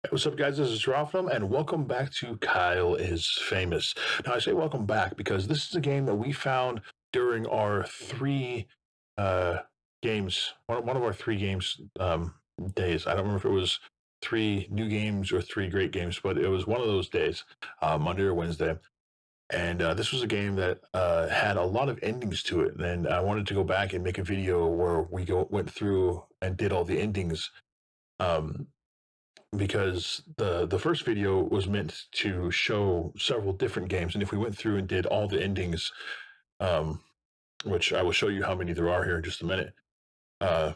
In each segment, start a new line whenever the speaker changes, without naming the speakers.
Hey, what's up, guys? This is Ralphnum, and welcome back to Kyle is Famous. Now, I say welcome back because this is a game that we found during our three uh, games, one of our three games days. I don't remember if it was three new games or three great games, but it was one of those days, Monday or Wednesday. And this was a game that had a lot of endings to it. And I wanted to go back and make a video where went through and did all the endings. Um, because the first video was meant to show several different games, and if we went through and did all the endings, um, which I will show you how many there are here in just a minute, uh,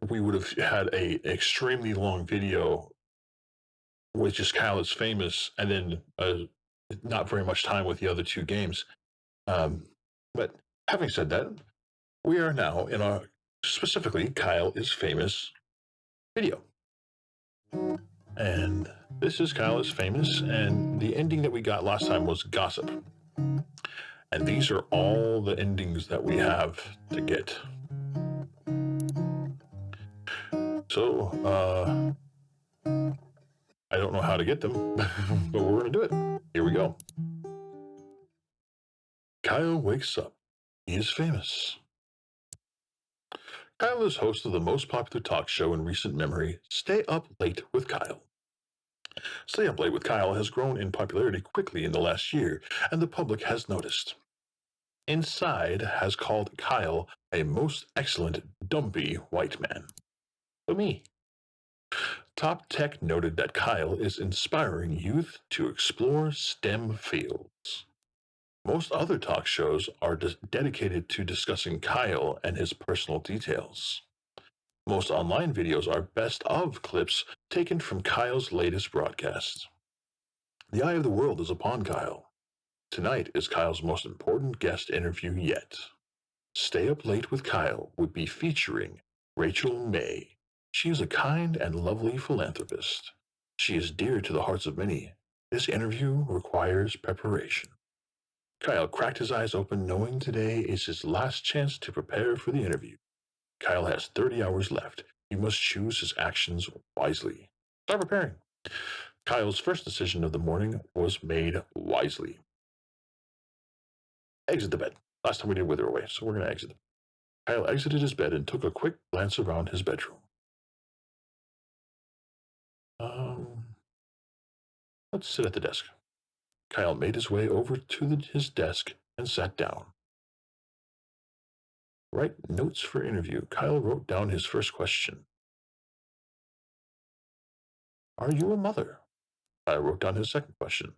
we would have had a extremely long video with just Kyle is Famous, and then not very much time with the other two games. But having said that, we are now in a specifically Kyle is Famous video. And this is Kyle is Famous, and the ending that we got last time was Gossip. And these are all the endings that we have to get. So, I don't know how to get them, but we're going to do it. Here we go. Kyle wakes up. He is famous. Kyle is host of the most popular talk show in recent memory, Stay Up Late with Kyle. Stay Up Late with Kyle has grown in popularity quickly in the last year, and the public has noticed. Inside has called Kyle a most excellent, dumpy white man. So me. Top Tech noted that Kyle is inspiring youth to explore STEM fields. Most other talk shows are dedicated to discussing Kyle and his personal details. Most online videos are best of clips taken from Kyle's latest broadcast. The eye of the world is upon Kyle. Tonight is Kyle's most important guest interview yet. Stay Up Late with Kyle would be featuring Rachel May. She is a kind and lovely philanthropist. She is dear to the hearts of many. This interview requires preparation. Kyle cracked his eyes open, knowing today is his last chance to prepare for the interview. Kyle has 30 hours left. He must choose his actions wisely. Start preparing. Kyle's first decision of the morning was made wisely. Exit the bed. Last time we did wither away, so we're going to exit. Kyle exited his bed and took a quick glance around his bedroom. Let's sit at the desk. Kyle made his way over to his desk and sat down. Write notes for interview. Kyle wrote down his first question. Are you a mother? Kyle wrote down his second question.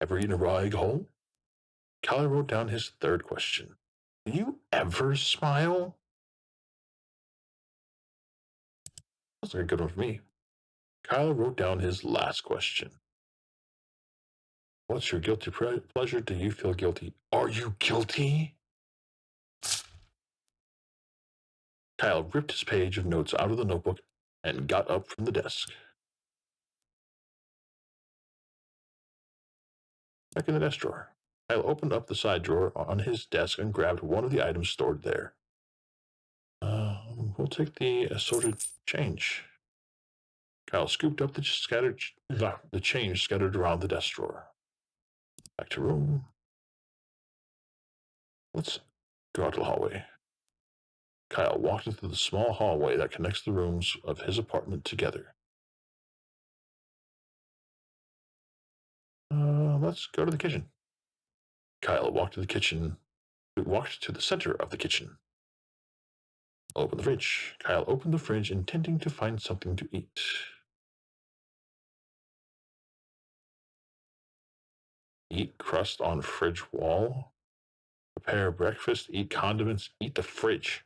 Ever eaten a raw egg whole? Kyle wrote down his third question. Do you ever smile? That's a good one for me. Kyle wrote down his last question. What's your guilty pleasure? Do you feel guilty? Are you guilty? Kyle ripped his page of notes out of the notebook and got up from the desk. Back in the desk drawer. Kyle opened up the side drawer on his desk and grabbed one of the items stored there. We'll take the assorted change. Kyle scooped up the change scattered around the desk drawer. Back to room. Let's go out to the hallway. Kyle walked into the small hallway that connects the rooms of his apartment together. Let's go to the kitchen. Kyle walked to the center of the kitchen. Open the fridge. Kyle opened the fridge, intending to find something to eat. Eat crust on fridge wall. Prepare breakfast. Eat condiments. Eat the fridge.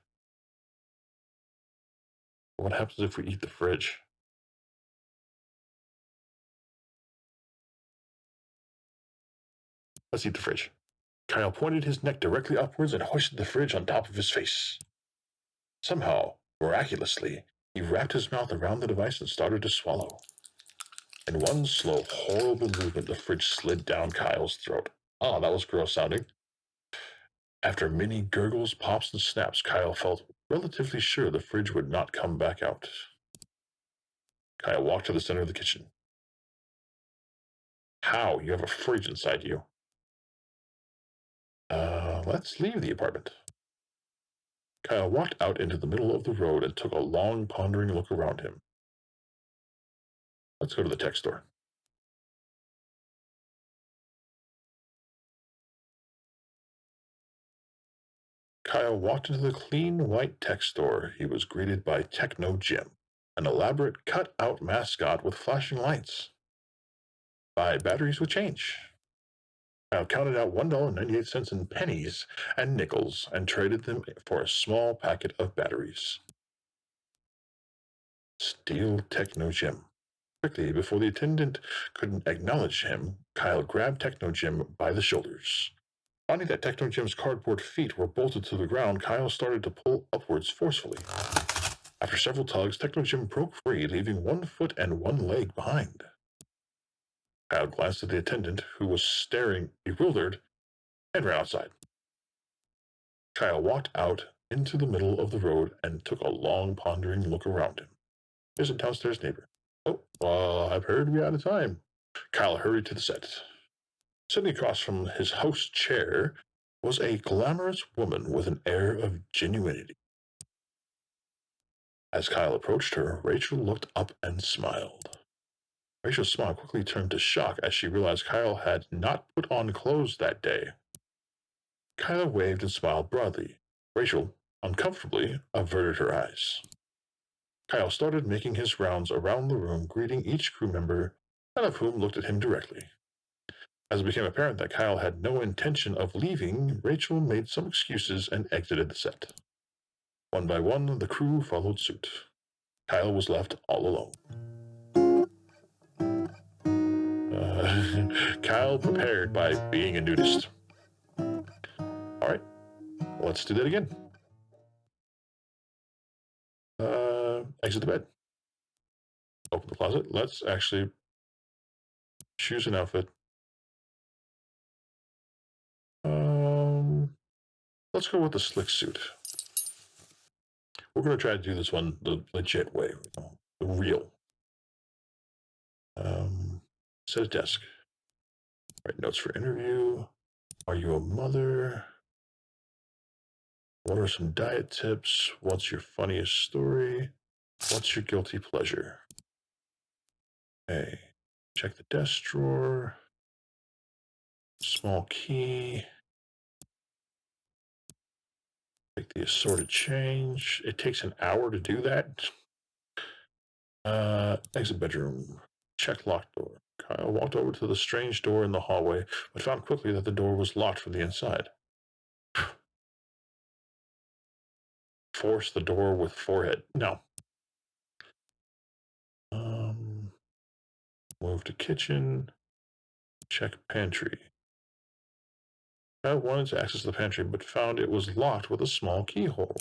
What happens if we eat the fridge? Let's eat the fridge. Kyle pointed his neck directly upwards and hoisted the fridge on top of his face. Somehow, miraculously, he wrapped his mouth around the device and started to swallow. In one slow, horrible movement, the fridge slid down Kyle's throat. Oh, that was gross sounding. After many gurgles, pops, and snaps, Kyle felt relatively sure the fridge would not come back out. Kyle walked to the center of the kitchen. How? You have a fridge inside you. Let's leave the apartment. Kyle walked out into the middle of the road and took a long, pondering look around him. Let's go to the tech store. Kyle walked into the clean, white tech store. He was greeted by Techno Jim, an elaborate cut-out mascot with flashing lights. Buy batteries with change. Kyle counted out $1.98 in pennies and nickels and traded them for a small packet of batteries. Steal Techno Jim. Quickly, before the attendant could acknowledge him, Kyle grabbed Techno Jim by the shoulders. Finding that Techno Jim's cardboard feet were bolted to the ground, Kyle started to pull upwards forcefully. After several tugs, Techno Jim broke free, leaving one foot and one leg behind. Kyle glanced at the attendant, who was staring bewildered, and ran outside. Kyle walked out into the middle of the road and took a long, pondering look around him. There's a downstairs neighbor. Oh, I've heard we're out of time. Kyle hurried to the set. Sitting across from his host's chair was a glamorous woman with an air of genuinity. As Kyle approached her, Rachel looked up and smiled. Rachel's smile quickly turned to shock as she realized Kyle had not put on clothes that day. Kyle waved and smiled broadly. Rachel, uncomfortably, averted her eyes. Kyle started making his rounds around the room, greeting each crew member, none of whom looked at him directly. As it became apparent that Kyle had no intention of leaving, Rachel made some excuses and exited the set. One by one, the crew followed suit. Kyle was left all alone. Kyle prepared by being a nudist. All right, let's do that again. Exit the bed. Open the closet. Let's actually choose an outfit. Let's go with the slick suit. We're going to try to do this one the legit way, the real. Set a desk. Write notes for interview. Are you a mother? What are some diet tips? What's your funniest story? What's your guilty pleasure? Okay. Check the desk drawer. Small key. Take the assorted change. It takes an hour to do that. Exit bedroom. Check locked door. Kyle walked over to the strange door in the hallway, but found quickly that the door was locked from the inside. Force the door with forehead. No. Move to kitchen. Check pantry. Kyle wanted to access the pantry, but found it was locked with a small keyhole.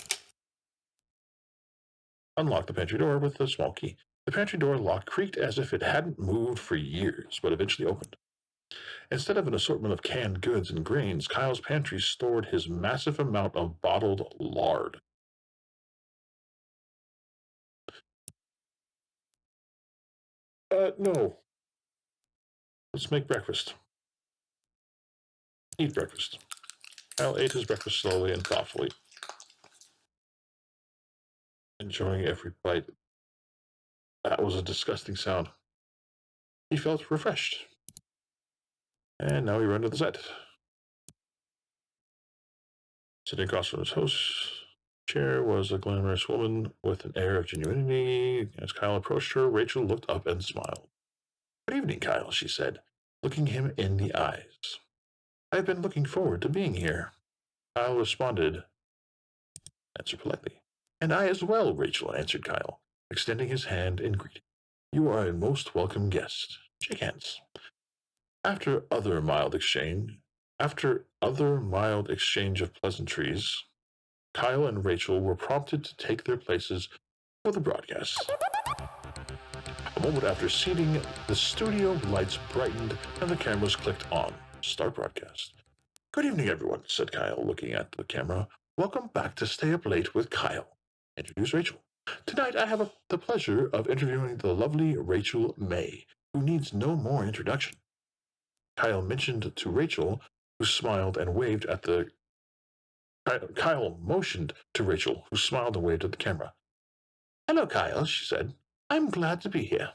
Unlock the pantry door with a small key. The pantry door lock creaked as if it hadn't moved for years, but eventually opened. Instead of an assortment of canned goods and grains, Kyle's pantry stored his massive amount of bottled lard. No. Let's make breakfast. Eat breakfast. Kyle ate his breakfast slowly and thoughtfully, enjoying every bite. That was a disgusting sound. He felt refreshed. And now he ran to the set. Sitting across from his host's chair was a glamorous woman with an air of genuinity. As Kyle approached her, Rachel looked up and smiled. Good evening, Kyle, she said, looking him in the eyes. I've been looking forward to being here. Kyle responded, answer politely. And I as well, Rachel, answered Kyle, extending his hand in greeting. You are a most welcome guest. Shake hands. After other mild exchange of pleasantries, Kyle and Rachel were prompted to take their places for the broadcast. A moment after seating, the studio lights brightened and the cameras clicked on. Start broadcast. Good evening, everyone, said Kyle, looking at the camera. Welcome back to Stay Up Late with Kyle. Introduce Rachel. Tonight I have the pleasure of interviewing the lovely Rachel May, who needs no more introduction. Kyle mentioned to Rachel, who smiled and waved at the Kyle motioned to Rachel, who smiled and waved at the camera. Hello, Kyle, she said. I'm glad to be here.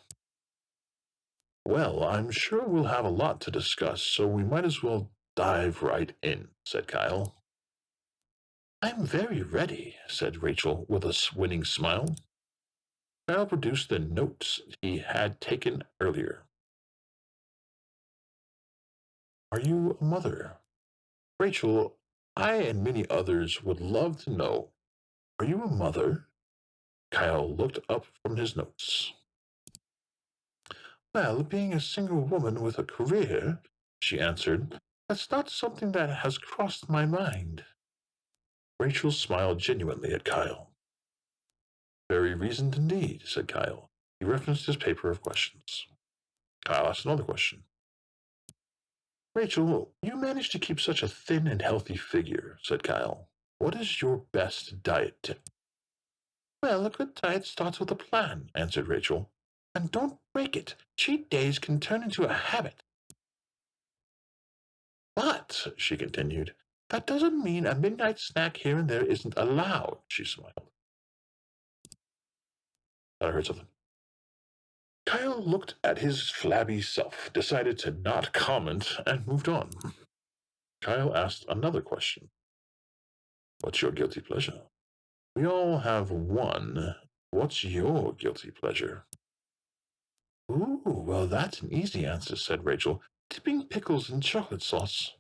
Well, I'm sure we'll have a lot to discuss, so we might as well dive right in, said Kyle. I'm very ready, said Rachel with a winning smile. Kyle produced the notes he had taken earlier. Are you a mother? Rachel, I and many others would love to know, are you a mother? Kyle looked up from his notes. Well, being a single woman with a career, she answered, that's not something that has crossed my mind. Rachel smiled genuinely at Kyle. Very reasoned indeed, said Kyle. He referenced his paper of questions. Kyle asked another question. Rachel, you manage to keep such a thin and healthy figure, said Kyle. What is your best diet tip? Well, a good diet starts with a plan, answered Rachel. And don't break it. Cheat days can turn into a habit. But, she continued, that doesn't mean a midnight snack here and there isn't allowed, she smiled. I heard something. Kyle looked at his flabby self, decided to not comment, and moved on. Kyle asked another question. What's your guilty pleasure? We all have one. What's your guilty pleasure? Ooh, well, that's an easy answer, said Rachel. Dipping pickles in chocolate sauce.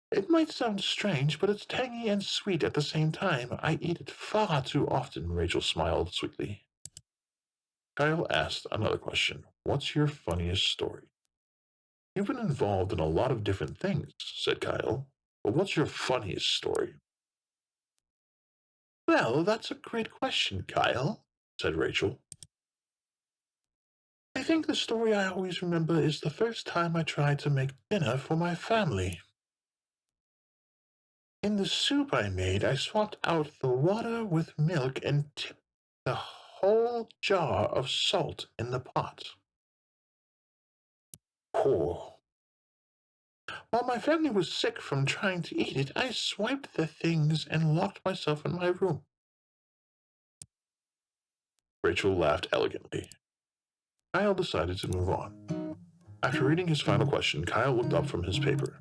It might sound strange, but it's tangy and sweet at the same time. I eat it far too often, Rachel smiled sweetly. Kyle asked another question. What's your funniest story? You've been involved in a lot of different things, said Kyle. But what's your funniest story? Well, that's a great question, Kyle, said Rachel. I think the story I always remember is the first time I tried to make dinner for my family. In the soup I made, I swapped out the water with milk and tipped the whole jar of salt in the pot. Oh. While my family was sick from trying to eat it, I swiped the things and locked myself in my room. Rachel laughed elegantly. Kyle decided to move on. After reading his final question, Kyle looked up from his paper.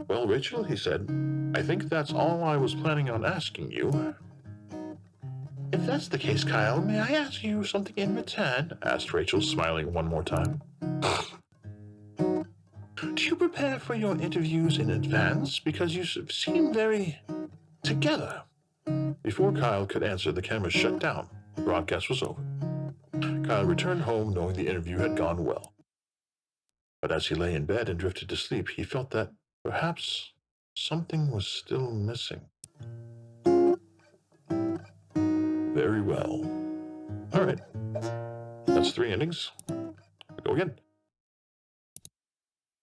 Well, Rachel, he said, I think that's all I was planning on asking you. If that's the case, Kyle, may I ask you something in return? Asked Rachel, smiling one more time. Do you prepare for your interviews in advance? Because you seem very together. Before Kyle could answer, the camera shut down. The broadcast was over. Kyle returned home knowing the interview had gone well. But as he lay in bed and drifted to sleep, he felt that perhaps something was still missing. Very well. All right. That's 3 endings. Go again.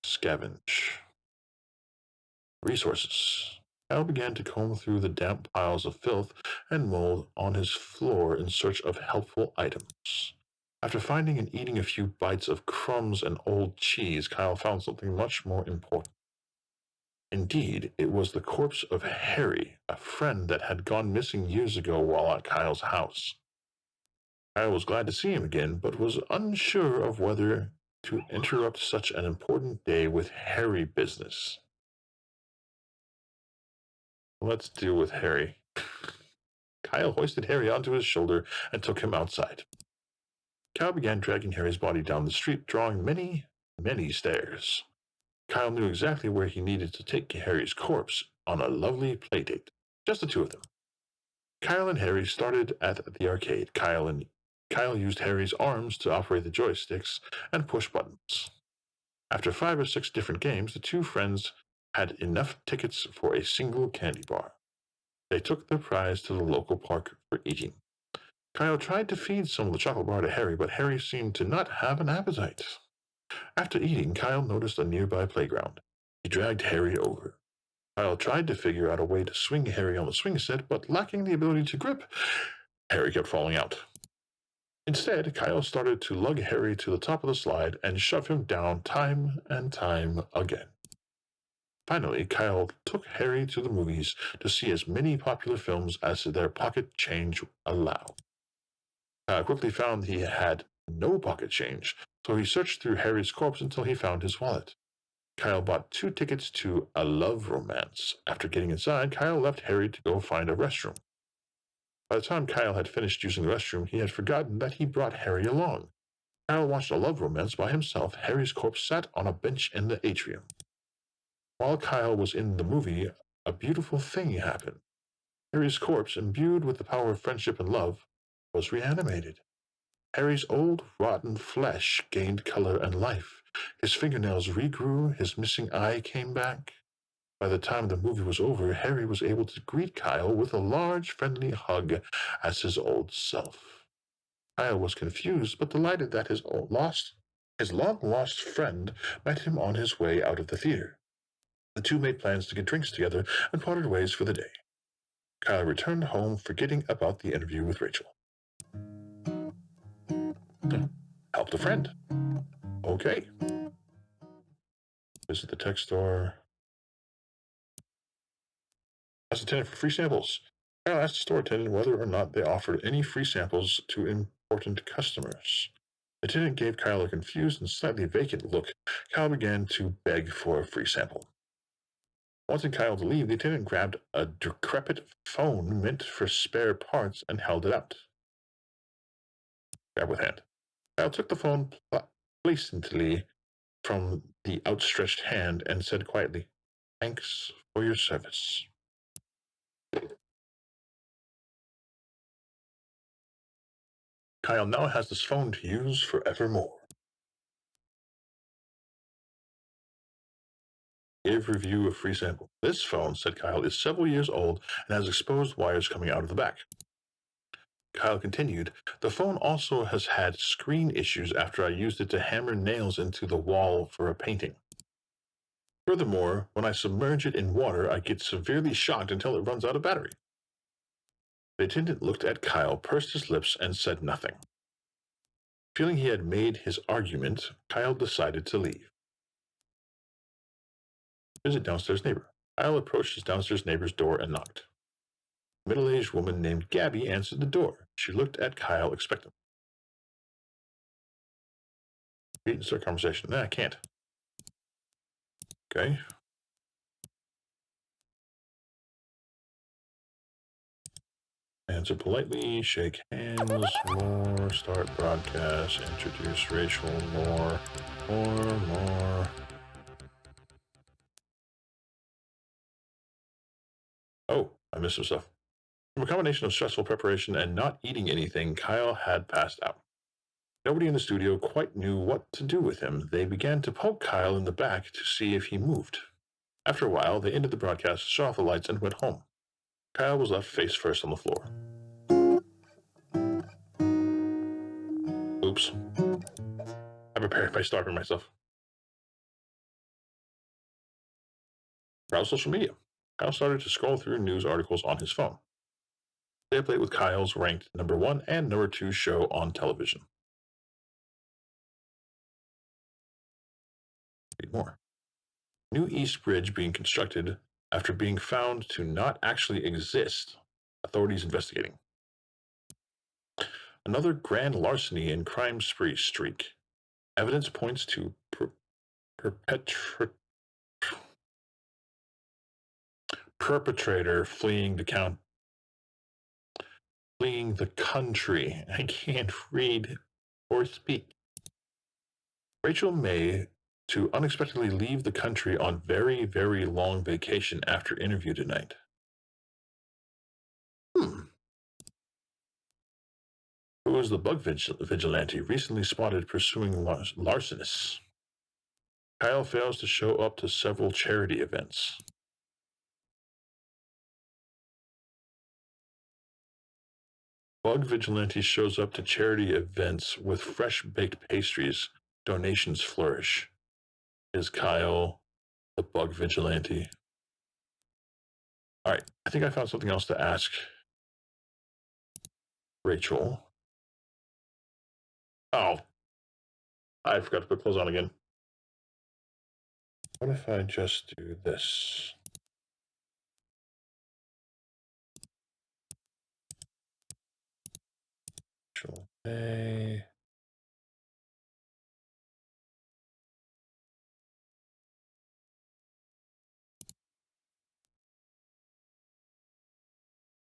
Scavenge. Resources. Kyle began to comb through the damp piles of filth and mold on his floor in search of helpful items. After finding and eating a few bites of crumbs and old cheese, Kyle found something much more important. Indeed, it was the corpse of Harry, a friend that had gone missing years ago while at Kyle's house. Kyle was glad to see him again, but was unsure of whether to interrupt such an important day with Harry business. Let's deal with Harry. Kyle hoisted Harry onto his shoulder and took him outside. Kyle began dragging Harry's body down the street, drawing many, many stairs. Kyle knew exactly where he needed to take Harry's corpse on a lovely play date. Just the two of them. Kyle and Harry started at the arcade. Kyle used Harry's arms to operate the joysticks and push buttons. After 5 or 6 different games, the two friends had enough tickets for a single candy bar. They took their prize to the local park for eating. Kyle tried to feed some of the chocolate bar to Harry, but Harry seemed to not have an appetite. After eating, Kyle noticed a nearby playground. He dragged Harry over. Kyle tried to figure out a way to swing Harry on the swing set, but lacking the ability to grip, Harry kept falling out. Instead, Kyle started to lug Harry to the top of the slide and shove him down time and time again. Finally, Kyle took Harry to the movies to see as many popular films as their pocket change allowed. Kyle quickly found he had no pocket change, so he searched through Harry's corpse until he found his wallet. Kyle bought 2 tickets to a love romance. After getting inside, Kyle left Harry to go find a restroom. By the time Kyle had finished using the restroom, he had forgotten that he brought Harry along. Kyle watched a love romance by himself. Harry's corpse sat on a bench in the atrium. While Kyle was in the movie, a beautiful thing happened. Harry's corpse, imbued with the power of friendship and love, was reanimated. Harry's old, rotten flesh gained color and life. His fingernails regrew, his missing eye came back. By the time the movie was over, Harry was able to greet Kyle with a large, friendly hug as his old self. Kyle was confused but delighted that his long-lost friend met him on his way out of the theater. The two made plans to get drinks together and parted ways for the day. Kyle returned home, forgetting about the interview with Rachel. Helped a friend. Okay. Visit the tech store. Asked attendant for free samples. Kyle asked the store attendant whether or not they offered any free samples to important customers. The attendant gave Kyle a confused and slightly vacant look. Kyle began to beg for a free sample. Wanting Kyle to leave, the attendant grabbed a decrepit phone meant for spare parts and held it out. Grab with hand. Kyle took the phone placently from the outstretched hand and said quietly, "Thanks for your service." Kyle now has this phone to use forevermore. Give review of free sample. This phone, said Kyle, is several years old and has exposed wires coming out of the back. Kyle continued, the phone also has had screen issues after I used it to hammer nails into the wall for a painting. Furthermore, when I submerge it in water, I get severely shocked until it runs out of battery. The attendant looked at Kyle, pursed his lips, and said nothing. Feeling he had made his argument, Kyle decided to leave. Visit downstairs neighbor. Kyle approached his downstairs neighbor's door and knocked. A middle-aged woman named Gabby answered the door. She looked at Kyle expectantly. Read and start conversation. Nah, I can't. Okay. Answer politely, shake hands, more, start broadcast, introduce Rachel, more. Oh, I missed some stuff. From a combination of stressful preparation and not eating anything, Kyle had passed out. Nobody in the studio quite knew what to do with him. They began to poke Kyle in the back to see if he moved. After a while, they ended the broadcast, shut off the lights, and went home. Kyle was left face first on the floor. Oops. I prepared by starving myself. Browse social media. Kyle started to scroll through news articles on his phone. Stay Up Late with Kyle's ranked number 1 and number 2 show on television. Read more. New East Bridge being constructed after being found to not actually exist. Authorities investigating. Another grand larceny and crime spree streak. Evidence points to perpetrator fleeing the country. I can't read or speak. Rachel May to unexpectedly leave the country on very, very long vacation after interview tonight. Who is the bug vigilante recently spotted pursuing larcenists? Kyle fails to show up to several charity events. Bug vigilante shows up to charity events with fresh baked pastries. Donations flourish. Is Kyle The bug vigilante. All right, I think I found something else to ask Rachel. Oh, I forgot to put clothes on again. What if I just do this? Rachel A.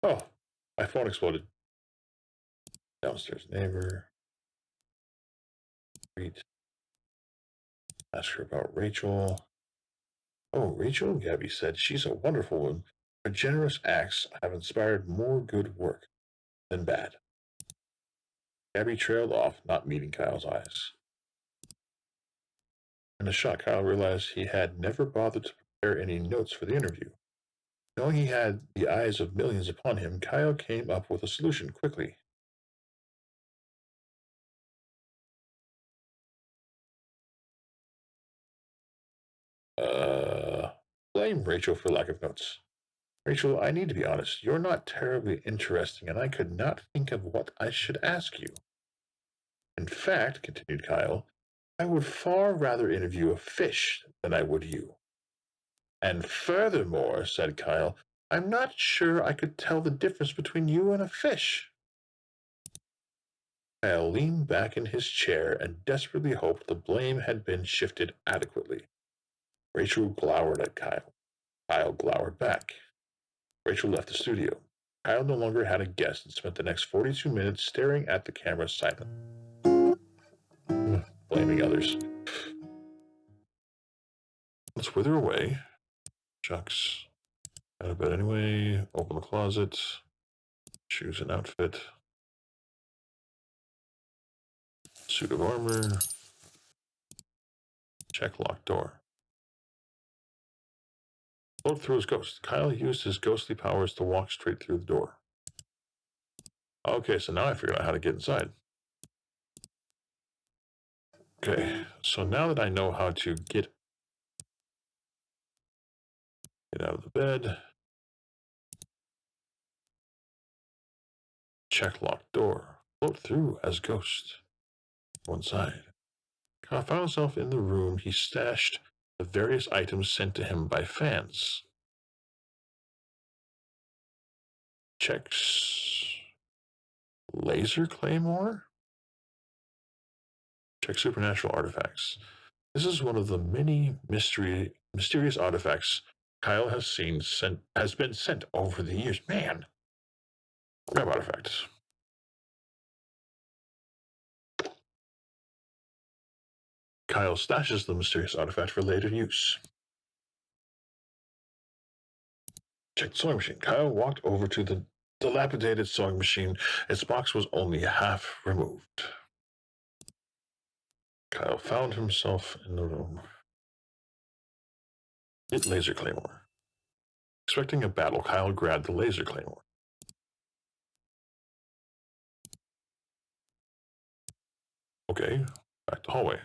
Oh, my phone exploded. Downstairs neighbor. Greet. Ask her about Rachel. Oh, Rachel, Gabby said, she's a wonderful woman. Her generous acts have inspired more good work than bad. Gabby trailed off, not meeting Kyle's eyes. In a shock, Kyle realized he had never bothered to prepare any notes for the interview. Knowing he had the eyes of millions upon him, Kyle came up with a solution quickly. Uh, Blame Rachel for lack of notes. Rachel, I need to be honest. You're not terribly interesting, and I could not think of what I should ask you. In fact, continued Kyle, I would far rather interview a fish than I would you. And furthermore, said Kyle, I'm not sure I could tell the difference between you and a fish. Kyle leaned back in his chair and desperately hoped the blame had been shifted adequately. Rachel glowered at Kyle. Kyle glowered back. Rachel left the studio. Kyle no longer had a guest and spent the next 42 minutes staring at the camera silent, blaming others. Let's wither away. Shucks. Out of bed anyway. Open the closet. Choose an outfit. Suit of armor. Check locked door. Float through his ghost. Kyle used his ghostly powers to walk straight through the door. Okay, so now I figured out how to get inside. Okay, so now that I know how to get out of the bed, check locked door, float through as ghost. One side. Kyle found himself in the room he stashed the various items sent to him by fans. Checks laser claymore? Check supernatural artifacts. This is one of the many mysterious artifacts Kyle has been sent over the years. Man, grab artifacts. Kyle stashes the mysterious artifact for later use. Check the sewing machine. Kyle walked over to the dilapidated sewing machine. Its box was only half removed. Kyle found himself in the room. Hit laser claymore. Expecting a battle, Kyle grabbed the laser claymore. Okay, back to hallway.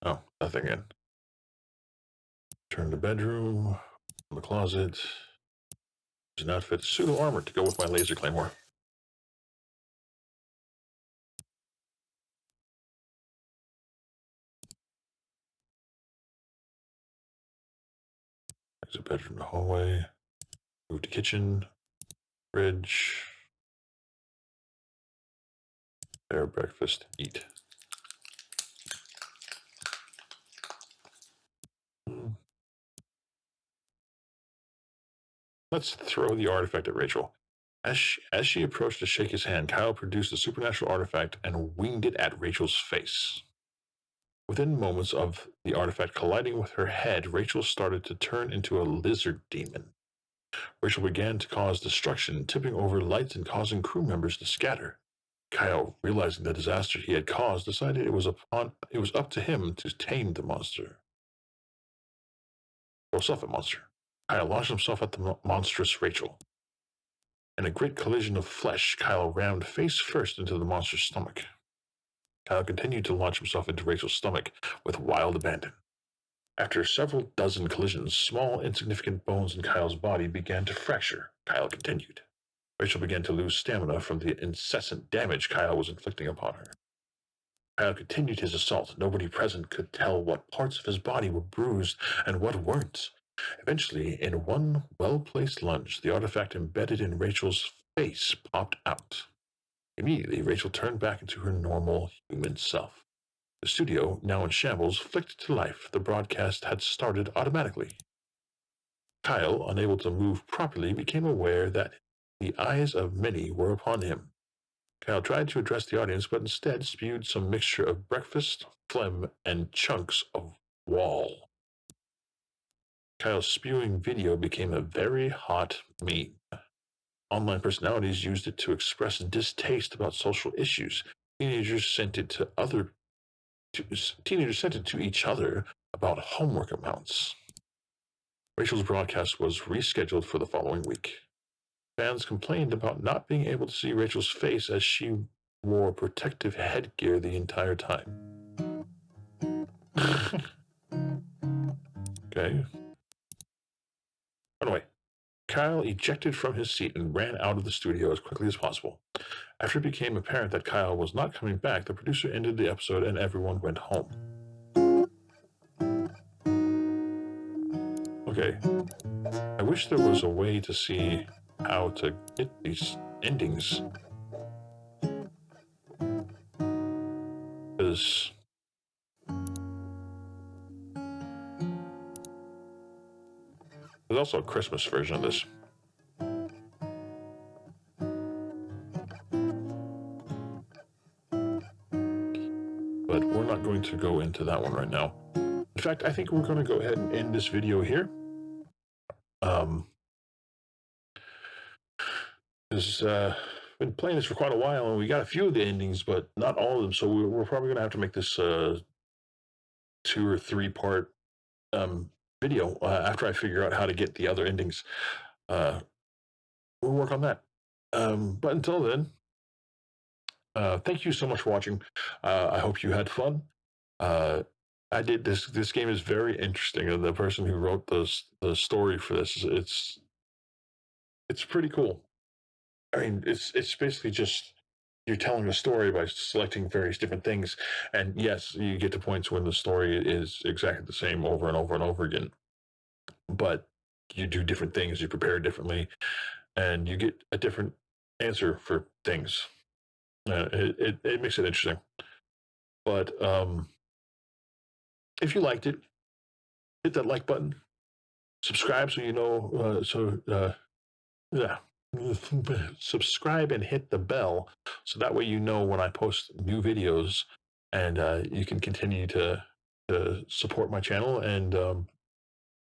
Oh, nothing in. Turn to bedroom, the closet. There's an outfit, pseudo armor to go with my laser claymore. Exit bedroom to hallway. Move to kitchen, fridge. Prepare breakfast, eat. Let's throw the artifact at Rachel. As she approached to shake his hand, Kyle produced the supernatural artifact and winged it at Rachel's face. Within moments of the artifact colliding with her head, Rachel started to turn into a lizard demon. Rachel began to cause destruction, tipping over lights and causing crew members to scatter. Kyle, realizing the disaster he had caused, decided it was up to him to tame the monster. Himself a monster. Kyle launched himself at the monstrous Rachel. In a great collision of flesh, Kyle rammed face first into the monster's stomach. Kyle continued to launch himself into Rachel's stomach with wild abandon. After several dozen collisions, small, insignificant bones in Kyle's body began to fracture. Kyle continued. Rachel began to lose stamina from the incessant damage Kyle was inflicting upon her. Kyle continued his assault. Nobody present could tell what parts of his body were bruised and what weren't. Eventually, in one well-placed lunge, the artifact embedded in Rachel's face popped out. Immediately, Rachel turned back into her normal human self. The studio, now in shambles, flicked to life. The broadcast had started automatically. Kyle, unable to move properly, became aware that the eyes of many were upon him. Kyle tried to address the audience, but instead spewed some mixture of breakfast, phlegm, and chunks of wall. Kyle's spewing video became a very hot meme. Online personalities used it to express distaste about social issues. Teenagers sent it to each other about homework amounts. Rachel's broadcast was rescheduled for the following week. Fans complained about not being able to see Rachel's face as she wore protective headgear the entire time. Okay. Anyway, Kyle ejected from his seat and ran out of the studio as quickly as possible. After it became apparent that Kyle was not coming back, the producer ended the episode and everyone went home. Okay. I wish there was a way to see how to get these endings. Because there's also a Christmas version of this. But we're not going to go into that one right now. In fact, I think we're going to go ahead and end this video here. Because been playing this for quite a while, and we got a few of the endings, but not all of them. So we're probably going to have to make this 2 or 3 part video after I figure out how to get the other endings. We'll work on that. But until then, thank you so much for watching. I hope you had fun. I did this. This game is very interesting, and the person who wrote the story for this, it's pretty cool. I mean, it's basically just you're telling a story by selecting various different things, and yes, you get to points when the story is exactly the same over and over and over again. But you do different things, you prepare differently, and you get a different answer for things. It makes it interesting. But if you liked it, hit that like button, subscribe so you know. Yeah. Subscribe and hit the bell so that way you know when I post new videos, and you can continue to support my channel and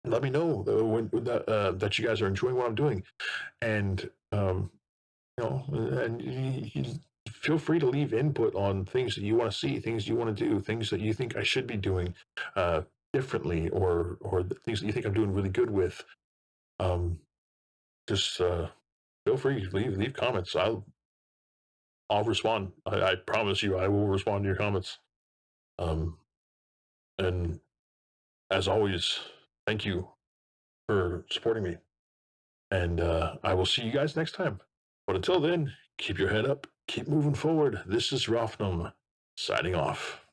let me know that you guys are enjoying what I'm doing, and and you feel free to leave input on things that you want to see, things you want to do, things that you think I should be doing differently, or things that you think I'm doing really good with. Just feel free to leave comments. I'll respond. I promise you, I will respond to your comments. And as always, thank you for supporting me. And I will see you guys next time. But until then, keep your head up, keep moving forward. This is Rofnum signing off.